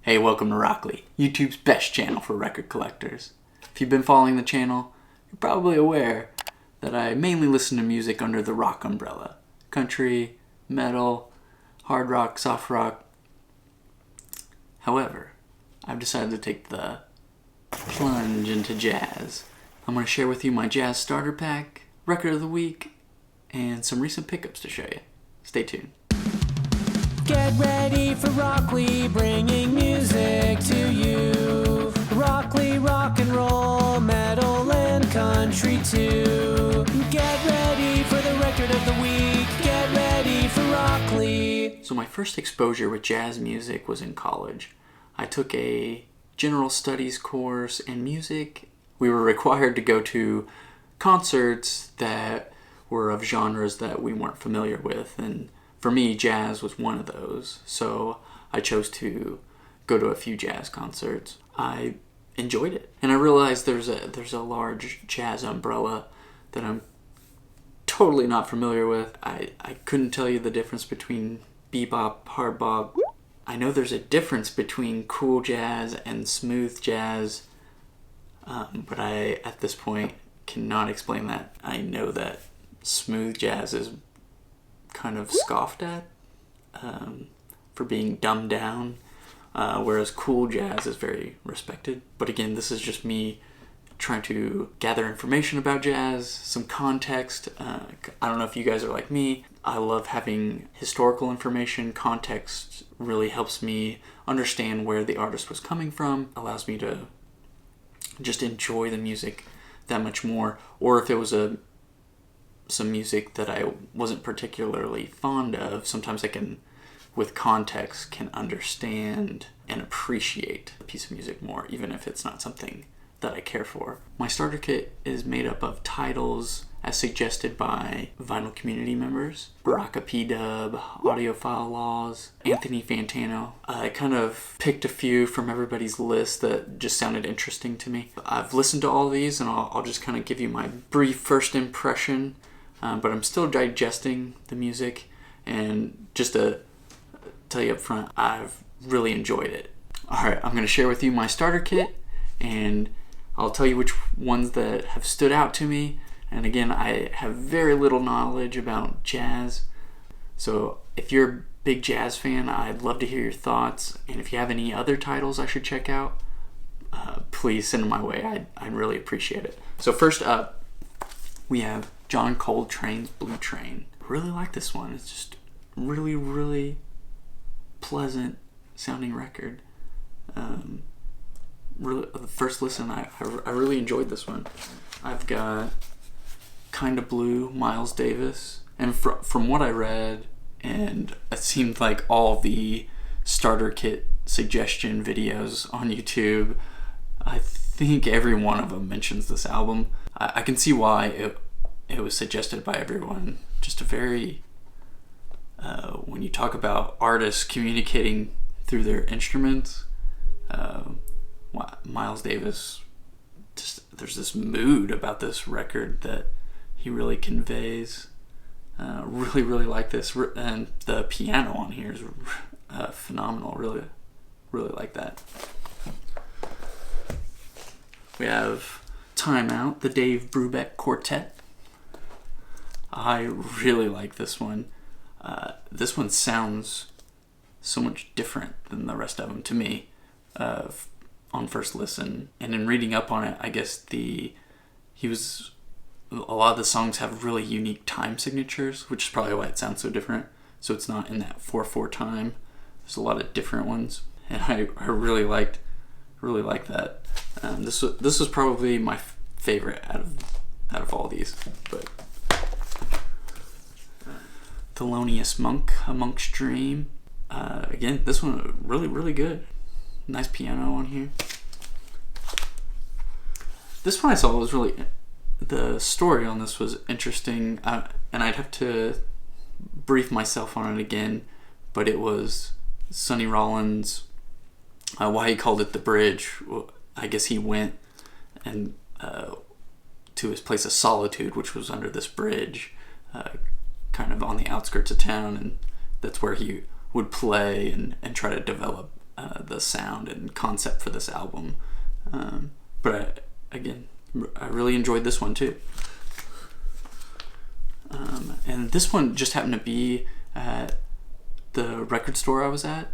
Hey, welcome to Rockoli, YouTube's best channel for record collectors. If you've been following the channel, you're probably aware that I mainly listen to music under the rock umbrella. Country, metal, hard rock, soft rock. However, I've decided to take the plunge into jazz. I'm going to share with you my jazz starter pack, record of the week, and some recent pickups to show you. Stay tuned. Get ready for Rockoli, bringing music to you. Rockoli, rock and roll, metal and country too. Get ready for the record of the week. Get ready for Rockoli. So my first exposure with jazz music was in college. I took a general studies course in music. We were required to go to concerts that were of genres that we weren't familiar with, and for me, jazz was one of those, so I chose to go to a few jazz concerts. I enjoyed it, and I realized there's a large jazz umbrella that I'm totally not familiar with. I couldn't tell you the difference between bebop, hard bop. I know there's a difference between cool jazz and smooth jazz, but I, at this point, cannot explain that. I know that smooth jazz is kind of scoffed at for being dumbed down, whereas cool jazz is very respected. But again, this is just me trying to gather information about jazz, some context. I don't know if you guys are like me. I love having historical information. Context really helps me understand where the artist was coming from, allows me to just enjoy the music that much more. Or if it was some music that I wasn't particularly fond of, sometimes I can, with context, can understand and appreciate a piece of music more, even if it's not something that I care for. My starter kit is made up of titles as suggested by vinyl community members: Baraka P-Dub, Audiophile Laws, Anthony Fantano. I kind of picked a few from everybody's list that just sounded interesting to me. I've listened to all these, and I'll just kind of give you my brief first impression. But I'm still digesting the music, and just to tell you up front, I've really enjoyed it. Alright, I'm going to share with you my starter kit, and I'll tell you which ones that have stood out to me. And again, I have very little knowledge about jazz, so if you're a big jazz fan, I'd love to hear your thoughts, and if you have any other titles I should check out, please send them my way. I'd really appreciate it. So first up, we have John Coltrane's Blue Train. I really like this one. It's just really, really pleasant sounding record. Really, the first listen, I really enjoyed this one. I've got Kinda Blue, Miles Davis, and from what I read, and it seemed like all the starter kit suggestion videos on YouTube, I think every one of them mentions this album. I can see why it was suggested by everyone. Just a very, when you talk about artists communicating through their instruments, Miles Davis, just there's this mood about this record that he really conveys. Really, really like this, and the piano on here is phenomenal. Really, really like that. We have Time Out, the Dave Brubeck Quartet. I really like this one. This one sounds so much different than the rest of them to me on first listen. And in reading up on it, I guess a lot of the songs have really unique time signatures, which is probably why it sounds so different. So it's not in that 4/4 time. There's a lot of different ones, and I really liked that. This was probably my favorite out of all these, but. Thelonious Monk, A Monk's Dream. Again, this one really, really good. Nice piano on here. This one I saw was really, the story on this was interesting, and I'd have to brief myself on it again, but it was Sonny Rollins, why he called it The Bridge. Well, I guess he went and to his place of solitude, which was under this bridge, kind of on the outskirts of town, and that's where he would play and try to develop the sound and concept for this album. But I really enjoyed this one too. And this one just happened to be at the record store I was at,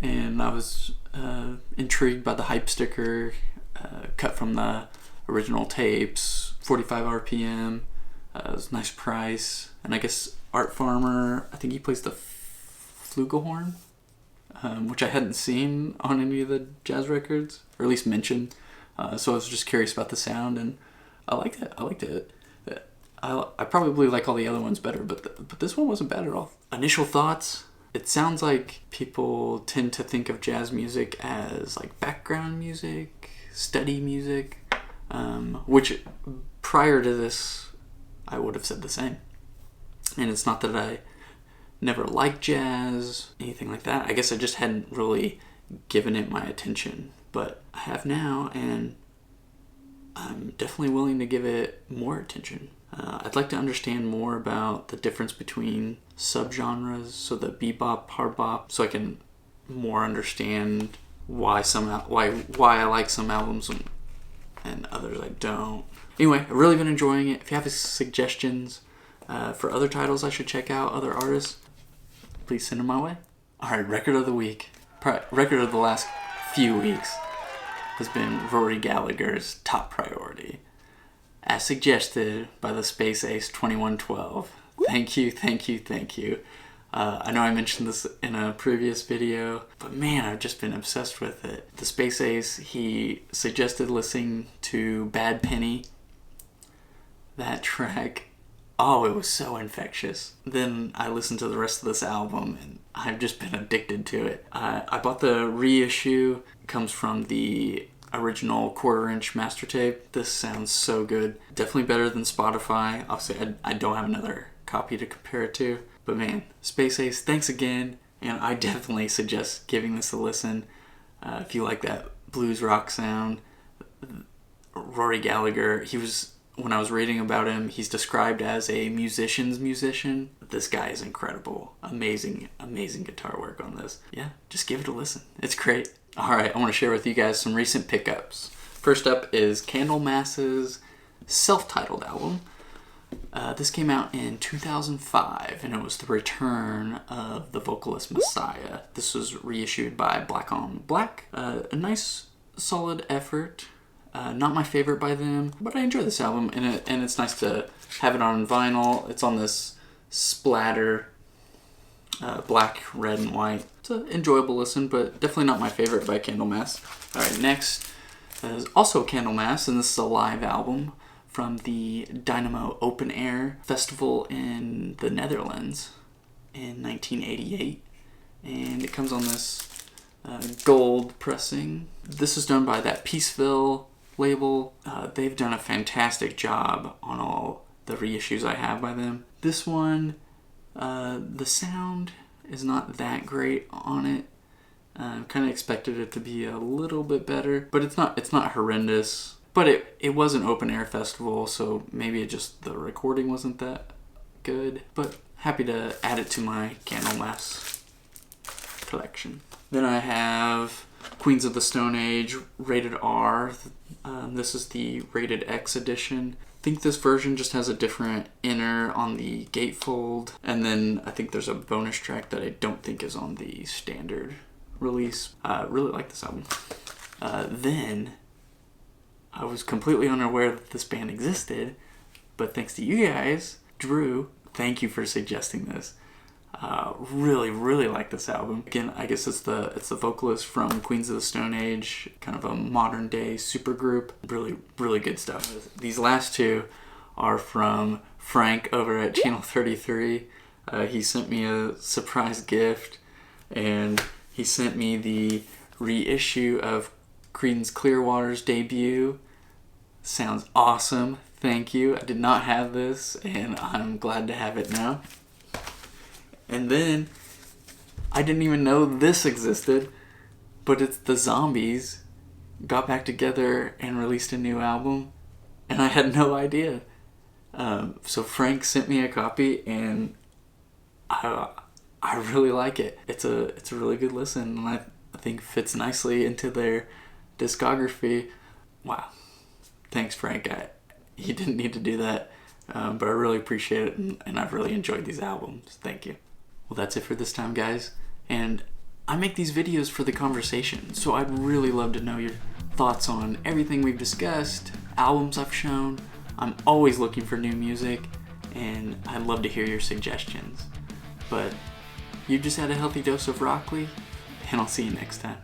and I was intrigued by the hype sticker, cut from the original tapes, 45 RPM. It was a nice price, and I guess Art Farmer, I think he plays the flugelhorn, which I hadn't seen on any of the jazz records, or at least mentioned. So I was just curious about the sound, and I liked it. I probably like all the other ones better, but this one wasn't bad at all. Initial thoughts: it sounds like people tend to think of jazz music as like background music, study music, which prior to this I would have said the same. And it's not that I never liked jazz, anything like that. I guess I just hadn't really given it my attention, but I have now, and I'm definitely willing to give it more attention. I'd like to understand more about the difference between subgenres, so the bebop, hard bop, so I can more understand why I like some albums and others I don't. Anyway, I've really been enjoying it. If you have suggestions for other titles I should check out, other artists, please send them my way. Alright, record of the week. Record of the last few weeks has been Rory Gallagher's Top Priority, as suggested by the Space Ace 2112. Thank you. I know I mentioned this in a previous video, but man, I've just been obsessed with it. The Space Ace, he suggested listening to Bad Penny. That track, oh, it was so infectious. Then I listened to the rest of this album, and I've just been addicted to it. I bought the reissue. It comes from the original 1/4-inch master tape. This sounds so good. Definitely better than Spotify. Obviously, I don't have another copy to compare it to. But man, Space Ace, thanks again. And I definitely suggest giving this a listen. If you like that blues rock sound. Rory Gallagher, when I was reading about him, he's described as a musician's musician. This guy is incredible. Amazing guitar work on this. Yeah, just give it a listen. It's great. Alright, I want to share with you guys some recent pickups. First up is Candlemass's self-titled album. This came out in 2005, and it was the return of the vocalist Messiah. This was reissued by Black on Black. A nice, solid effort. Not my favorite by them, but I enjoy this album, and it's nice to have it on vinyl. It's on this splatter, black, red, and white. It's an enjoyable listen, but definitely not my favorite by Candlemass. Alright, next is also Candlemass, and this is a live album from the Dynamo Open Air Festival in the Netherlands in 1988. And it comes on this gold pressing. This is done by that Peaceville label. They've done a fantastic job on all the reissues I have by them. This one, the sound is not that great on it. Kind of expected it to be a little bit better, but it's not horrendous. But it was an open air festival, so maybe the recording wasn't that good. But happy to add it to my Candlemass collection. Then I have Queens of the Stone Age Rated R. This is the Rated X edition. I think this version just has a different inner on the gatefold, and then I think there's a bonus track that I don't think is on the standard release. Really like this album. Then I was completely unaware that this band existed, but thanks to you guys, Drew, thank you for suggesting this. Really like this album. Again, I guess it's the vocalist from Queens of the Stone Age, kind of a modern day supergroup. Really good stuff. These last two are from Frank over at Channel 33. He sent me a surprise gift, and he sent me the reissue of Creedence Clearwater's debut. Sounds awesome. Thank you. I did not have this, and I'm glad to have it now. And then, I didn't even know this existed, but it's the Zombies got back together and released a new album, and I had no idea. So Frank sent me a copy, and I really like it. It's a really good listen, and I I think fits nicely into their discography. Wow. Thanks, Frank. You didn't need to do that, but I really appreciate it, and I've really enjoyed these albums. Thank you. Well, that's it for this time, guys. And I make these videos for the conversation, so I'd really love to know your thoughts on everything we've discussed, albums I've shown. I'm always looking for new music, and I'd love to hear your suggestions. But you just had a healthy dose of Rockoli, and I'll see you next time.